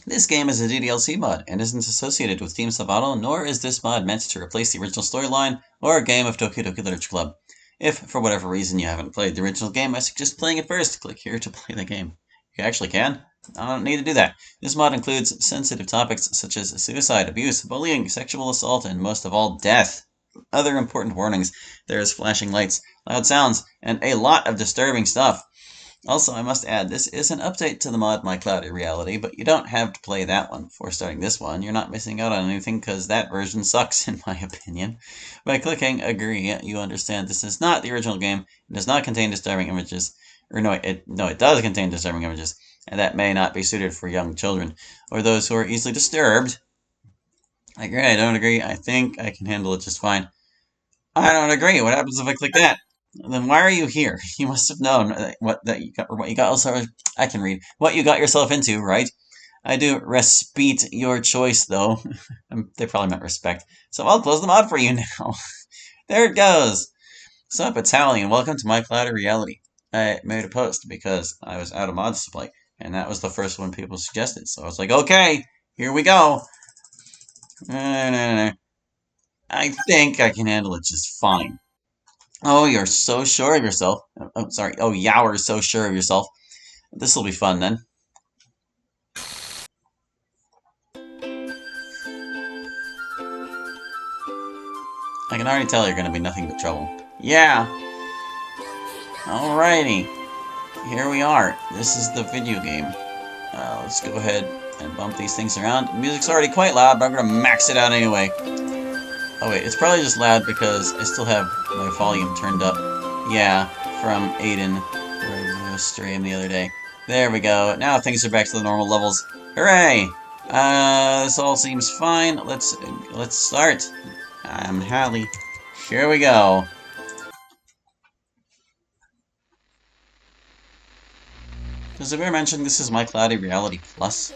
This game is a DDLC mod and isn't associated with Team Savato, nor is this mod meant to replace the original storyline or a game of Tokyo Doki Literature Club. If, for whatever reason, you haven't played the original game, I suggest playing it first. Click here to play the game. You actually can. I don't need to do that. This mod includes sensitive topics such as suicide, abuse, bullying, sexual assault, and most of all, death. Other important warnings: there is flashing lights, loud sounds, and a lot of disturbing stuff. Also, I must add, this is an update to the mod My Cloudy Reality, but you don't have to play that one before starting this one. You're not missing out on anything because that version sucks, in my opinion. By clicking Agree, you understand this is not the original game. It does not contain disturbing images. Or no, it does contain disturbing images, and that may not be suited for young children, or those who are easily disturbed. I agree, I don't agree. I think I can handle it just fine. I don't agree. What happens if I click that? Then why are you here? You must have known what you got yourself. I can read what you got yourself into, right? I do respect your choice, though. They probably meant respect. So I'll close the mod for you now. There it goes. What's up, it's Hallie, and welcome to My Cloudy Reality. I made a post because I was out of mods to play, and that was the first one people suggested. So I was like, okay, here we go. I think I can handle it just fine. Oh, you're so sure of yourself. Oh, sorry. Oh, you're so sure of yourself. This'll be fun, then. I can already tell you're gonna be nothing but trouble. Yeah! Alrighty. Here we are. This is the video game. Let's go ahead and bump these things around. The music's already quite loud, but I'm gonna max it out anyway. Oh wait, it's probably just loud because I still have my volume turned up. Yeah, from Aiden, where I was streaming the other day. There we go. Now things are back to the normal levels. Hooray! This all seems fine. Let's start. I'm Hallie. Here we go. As I mentioned, this is My Cloudy Reality Plus.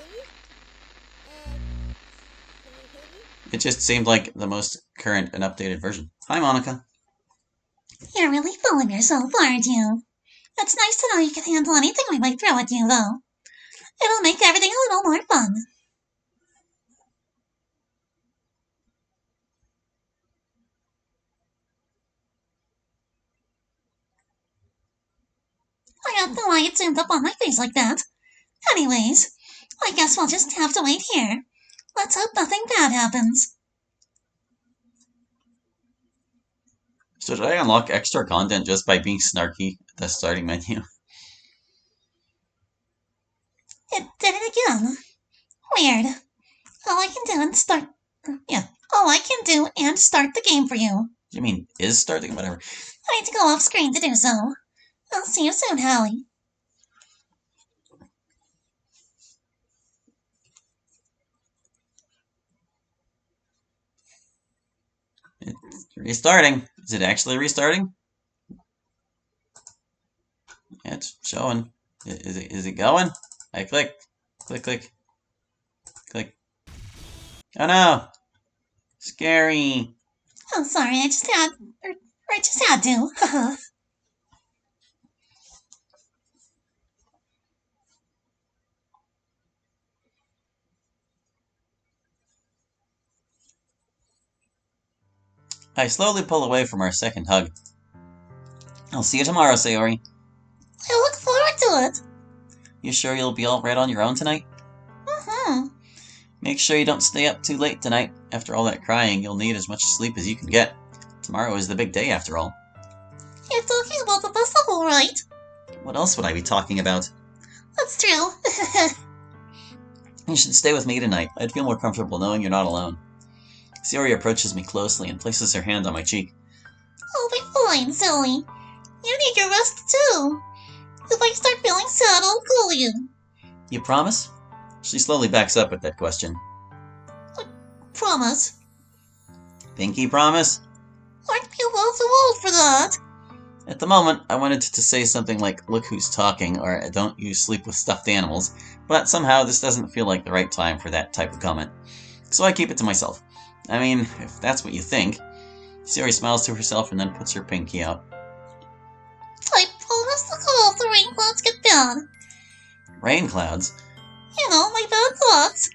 It just seemed like the most current and updated version. Hi, Monica. You're really full of yourself, aren't you? It's nice to know you can handle anything we might throw at you, though. It'll make everything a little more fun. I don't know why it zoomed up on my face like that. Anyways, I guess we'll just have to wait here. Let's hope nothing bad happens. So did I unlock extra content just by being snarky at the starting menu? It did it again. Weird. All I can do and start... all I can do and start the game for you. You mean is starting? Whatever. I need to go off screen to do so. I'll see you soon, Hallie. It's restarting. Is it actually restarting? Yeah, it's showing. Is it going? I click. Click, click. Click. Oh no! Scary! Oh, sorry, I just had to. I slowly pull away from our second hug. I'll see you tomorrow, Sayori. I look forward to it. You sure you'll be alright on your own tonight? Make sure you don't stay up too late tonight. After all that crying, you'll need as much sleep as you can get. Tomorrow is the big day, after all. You're talking about the festival, right? What else would I be talking about? That's true. You should stay with me tonight. I'd feel more comfortable knowing you're not alone. Sayori approaches me closely and places her hand on my cheek. I'll be fine, silly. You need your rest, too. If I start feeling sad, I'll call you. You promise? She slowly backs up at that question. Promise. Pinky promise? Aren't you well too old for that? At the moment, I wanted to say something like, look who's talking, or don't you sleep with stuffed animals, but somehow this doesn't feel like the right time for that type of comment. So I keep it to myself. I mean, if that's what you think. Sayori smiles to herself and then puts her pinky out. I promise to call if the rain clouds get bad. Rain clouds? My bad thoughts.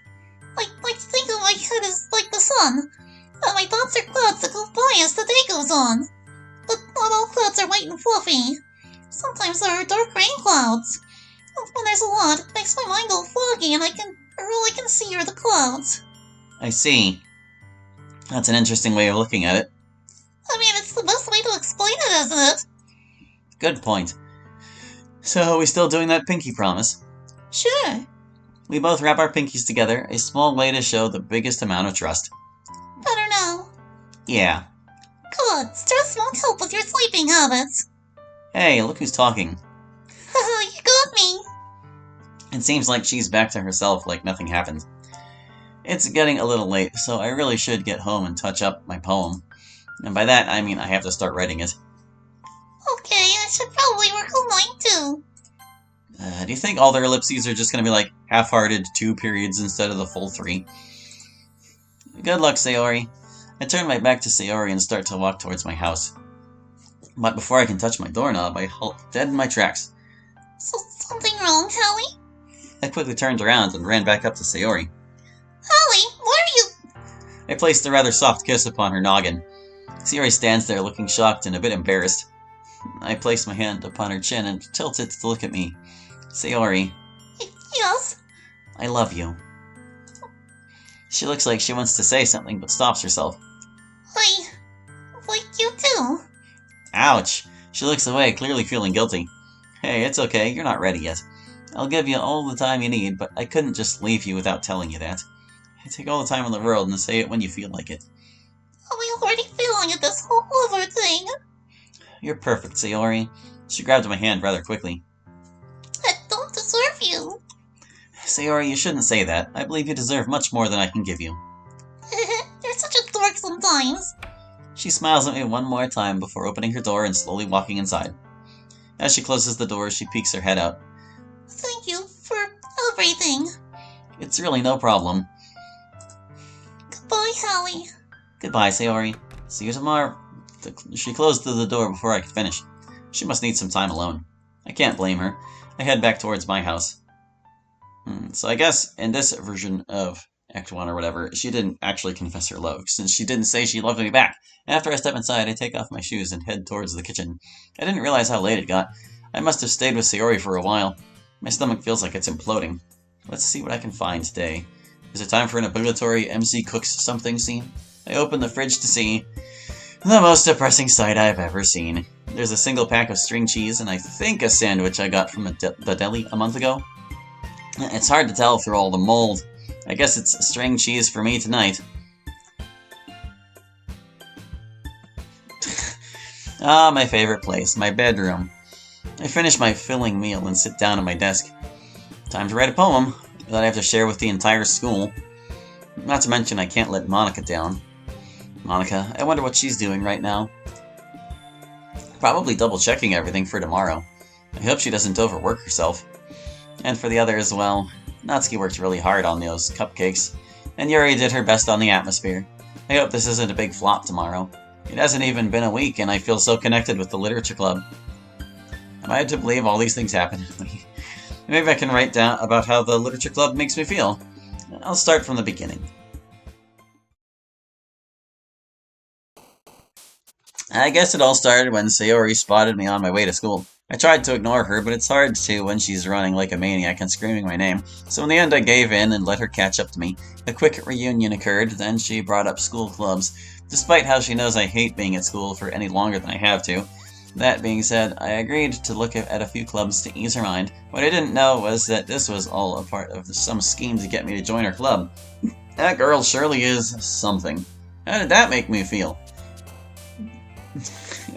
I think of my head as like the sun, and my thoughts are clouds that go by as the day goes on. But not all clouds are white and fluffy. Sometimes there are dark rain clouds. When there's a lot, it makes my mind go foggy, and all I can see are the clouds. I see. That's an interesting way of looking at it. I mean, it's the best way to explain it, isn't it? Good point. So, are we still doing that pinky promise? Sure. We both wrap our pinkies together, a small way to show the biggest amount of trust. Better now. Yeah. Good. Stress won't help with your sleeping habits. Hey, look who's talking. You got me. It seems like she's back to herself like nothing happened. It's getting a little late, so I really should get home and touch up my poem. And by that, I mean I have to start writing it. Okay, I should probably work on mine too. Do you think all their ellipses are just going to be like half-hearted 2 periods instead of the full 3? Good luck, Sayori. I turn my back to Sayori and start to walk towards my house. But before I can touch my doorknob, I halt dead in my tracks. So something wrong, Hallie? I quickly turned around and ran back up to Sayori. Hallie, why are you... I placed a rather soft kiss upon her noggin. Sayori stands there looking shocked and a bit embarrassed. I place my hand upon her chin and tilt it to look at me. Sayori. Yes? I love you. She looks like she wants to say something but stops herself. I like you too. Ouch! She looks away, clearly feeling guilty. Hey, it's okay, you're not ready yet. I'll give you all the time you need, but I couldn't just leave you without telling you that. I take all the time in the world and say it when you feel like it. I'm already feeling it, this whole other thing. You're perfect, Sayori. She grabbed my hand rather quickly. I don't deserve you. Sayori, you shouldn't say that. I believe you deserve much more than I can give you. You're such a dork sometimes. She smiles at me one more time before opening her door and slowly walking inside. As she closes the door, she peeks her head out. Thank you for everything. It's really no problem. Goodbye, Hallie. Goodbye, Sayori. See you tomorrow. She closed the door before I could finish. She must need some time alone. I can't blame her. I head back towards my house. So I guess in this version of Act 1 or whatever, she didn't actually confess her love, since she didn't say she loved me back. After I step inside, I take off my shoes and head towards the kitchen. I didn't realize how late it got. I must have stayed with Sayori for a while. My stomach feels like it's imploding. Let's see what I can find today. Is it time for an obligatory MC cooks something scene? I open the fridge to see the most depressing sight I've ever seen. There's a single pack of string cheese and I think a sandwich I got from the deli a month ago. It's hard to tell through all the mold. I guess it's string cheese for me tonight. Ah, my favorite place, my bedroom. I finish my filling meal and sit down at my desk. Time to write a poem that I have to share with the entire school. Not to mention I can't let Monica down. Monica, I wonder what she's doing right now. Probably double-checking everything for tomorrow. I hope she doesn't overwork herself. And for the others, well, Natsuki worked really hard on those cupcakes, and Yuri did her best on the atmosphere. I hope this isn't a big flop tomorrow. It hasn't even been a week, and I feel so connected with the literature club. Am I to believe all these things happen to me? Maybe I can write down about how the literature club makes me feel. I'll start from the beginning. I guess it all started when Sayori spotted me on my way to school. I tried to ignore her, but it's hard to when she's running like a maniac and screaming my name, so in the end I gave in and let her catch up to me. A quick reunion occurred, then she brought up school clubs, despite how she knows I hate being at school for any longer than I have to. That being said, I agreed to look at a few clubs to ease her mind. What I didn't know was that this was all a part of some scheme to get me to join her club. That girl surely is something. How did that make me feel?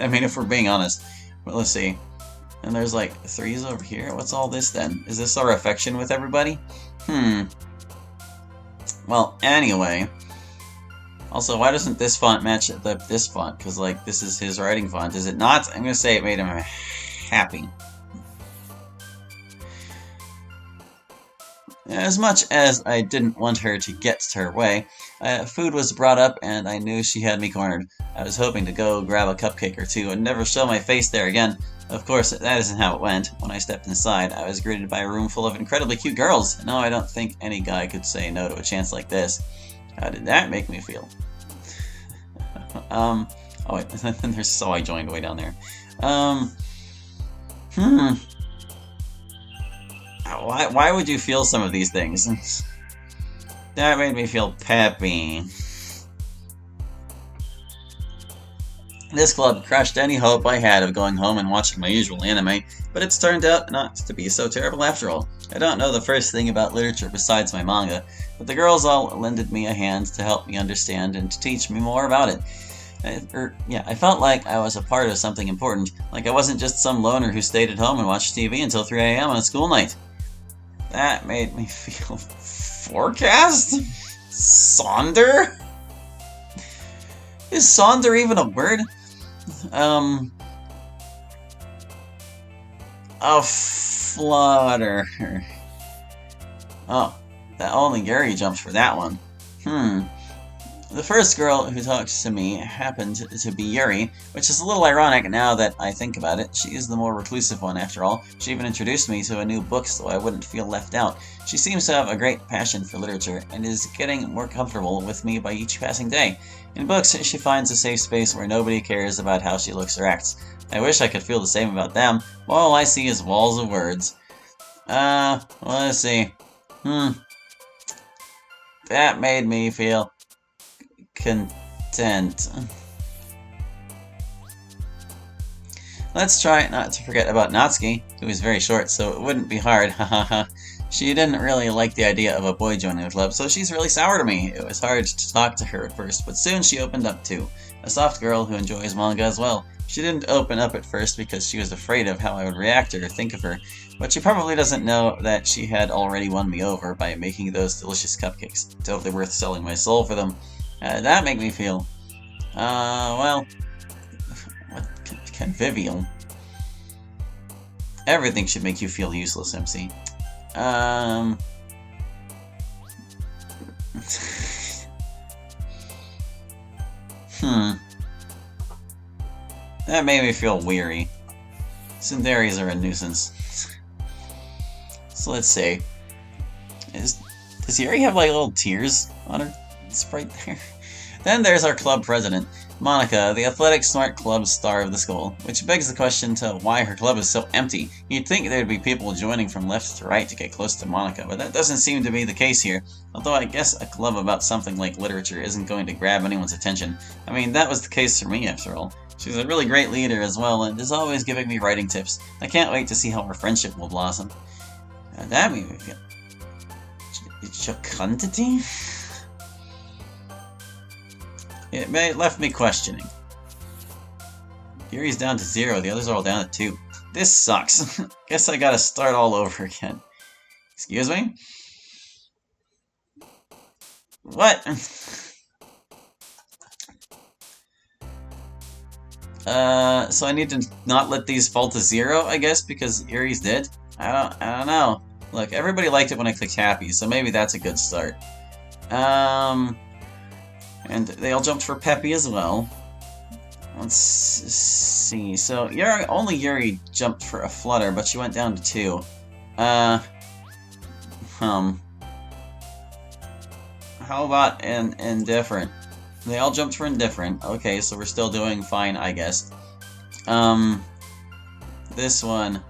I mean, if we're being honest. But let's see. And there's like 3s over here. What's all this then? Is this our affection with everybody? Well, anyway. Also, why doesn't this font match this font? Because, like, this is his writing font. Is it not? I'm going to say it made him happy. As much as I didn't want her to get her way, food was brought up and I knew she had me cornered. I was hoping to go grab a cupcake or two and never show my face there again. Of course, that isn't how it went. When I stepped inside, I was greeted by a room full of incredibly cute girls. No, I don't think any guy could say no to a chance like this. How did that make me feel? Oh wait, there's So I Joined way down there. Why would you feel some of these things? That made me feel peppy. This club crushed any hope I had of going home and watching my usual anime, but it's turned out not to be so terrible after all. I don't know the first thing about literature besides my manga, but the girls all lended me a hand to help me understand and to teach me more about it. I felt like I was a part of something important, like I wasn't just some loner who stayed at home and watched TV until 3 a.m. on a school night. That made me feel... Forecast? Sonder? Is Sonder even a word? A flutter. Oh, that only Gary jumped for that one. The first girl who talked to me happened to be Yuri, which is a little ironic now that I think about it. She is the more reclusive one after all. She even introduced me to a new book so I wouldn't feel left out. She seems to have a great passion for literature and is getting more comfortable with me by each passing day. In books, she finds a safe space where nobody cares about how she looks or acts. I wish I could feel the same about them. All I see is walls of words. Let's see. That made me feel... content. Let's try not to forget about Natsuki, who is very short, so it wouldn't be hard, hahaha. She didn't really like the idea of a boy joining the club, so she's really sour to me. It was hard to talk to her at first, but soon she opened up too. A soft girl who enjoys manga as well. She didn't open up at first because she was afraid of how I would react or think of her, but she probably doesn't know that she had already won me over by making those delicious cupcakes. Totally worth selling my soul for them. That make me feel... well... What convivial? Everything should make you feel useless, MC. That made me feel weary. Tsunderes are a nuisance. So let's see. Does Yuri have like little tears on her sprite there? Then there's our club president, Monica, the athletic smart club star of the school, which begs the question to why her club is so empty. You'd think there'd be people joining from left to right to get close to Monica, but that doesn't seem to be the case here. Although I guess a club about something like literature isn't going to grab anyone's attention. I mean, that was the case for me after all. She's a really great leader as well, and is always giving me writing tips. I can't wait to see how our friendship will blossom. That made me feel... Fecundity? It left me questioning. Yuri's down to 0, the others are all down to 2. This sucks. Guess I gotta start all over again. Excuse me? What? So I need to not let these fall to 0, I guess, because Yuri's did? I don't know. Look, everybody liked it when I clicked happy, so maybe that's a good start. And they all jumped for Peppy as well. Let's see. So only Yuri jumped for a flutter, but she went down to 2. How about indifferent? They all jumped for indifferent. Okay, so we're still doing fine, I guess. This one...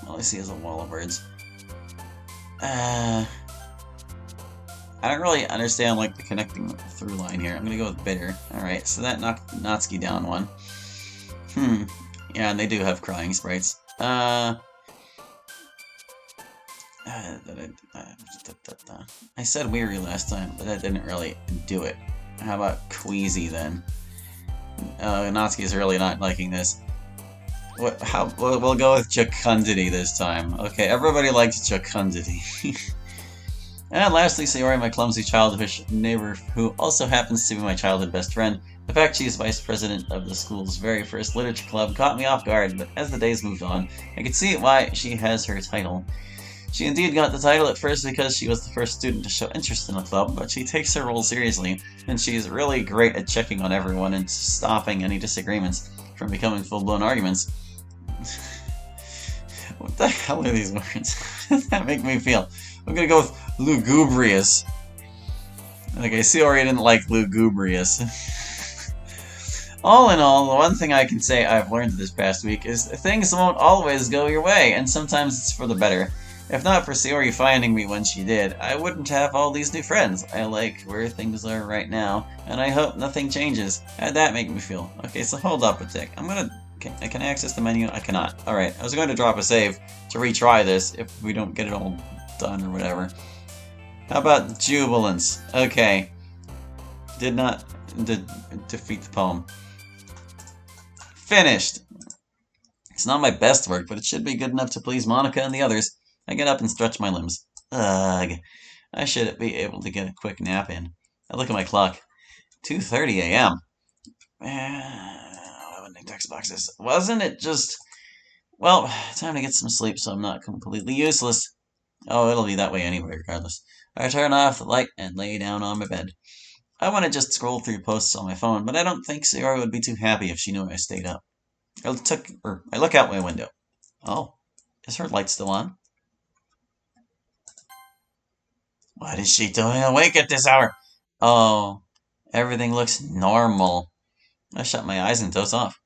All I see is a wall of words. I don't really understand, like, the connecting through line here. I'm gonna go with bitter. Alright, so that knocked Natsuki down 1. Yeah, and they do have crying sprites. I said weary last time, but that didn't really do it. How about queasy, then? Natsuki's really not liking this. We'll go with jocundity this time. Okay, everybody likes jocundity. And lastly, Sayori, my clumsy childish neighbor, who also happens to be my childhood best friend. The fact she's vice president of the school's very first literature club caught me off guard, but as the days moved on, I could see why she has her title. She indeed got the title at first because she was the first student to show interest in the club, but she takes her role seriously, and she's really great at checking on everyone and stopping any disagreements from becoming full-blown arguments. What the hell are these words? How does that make me feel? I'm gonna go with lugubrious. Okay, Sayori didn't like lugubrious. All in all, the one thing I can say I've learned this past week is things won't always go your way, and sometimes it's for the better. If not for Sayori finding me when she did, I wouldn't have all these new friends. I like where things are right now, and I hope nothing changes. How'd that make me feel? Okay, so hold up a tick. I can access the menu? I cannot. Alright, I was going to drop a save to retry this if we don't get it all done or whatever. How about Jubilance? Okay. Did not defeat the poem. Finished! It's not my best work, but it should be good enough to please Monica and the others. I get up and stretch my limbs. Ugh. I should be able to get a quick nap in. I look at my clock. 2:30 a.m. Opening text boxes. Wasn't it just... Well, time to get some sleep so I'm not completely useless. Oh, it'll be that way anyway, regardless. I turn off the light and lay down on my bed. I want to just scroll through posts on my phone, but I don't think Sayori would be too happy if she knew I stayed up. I look out my window. Oh, is her light still on? What is she doing awake at this hour? Oh, everything looks normal. I shut my eyes and doze off.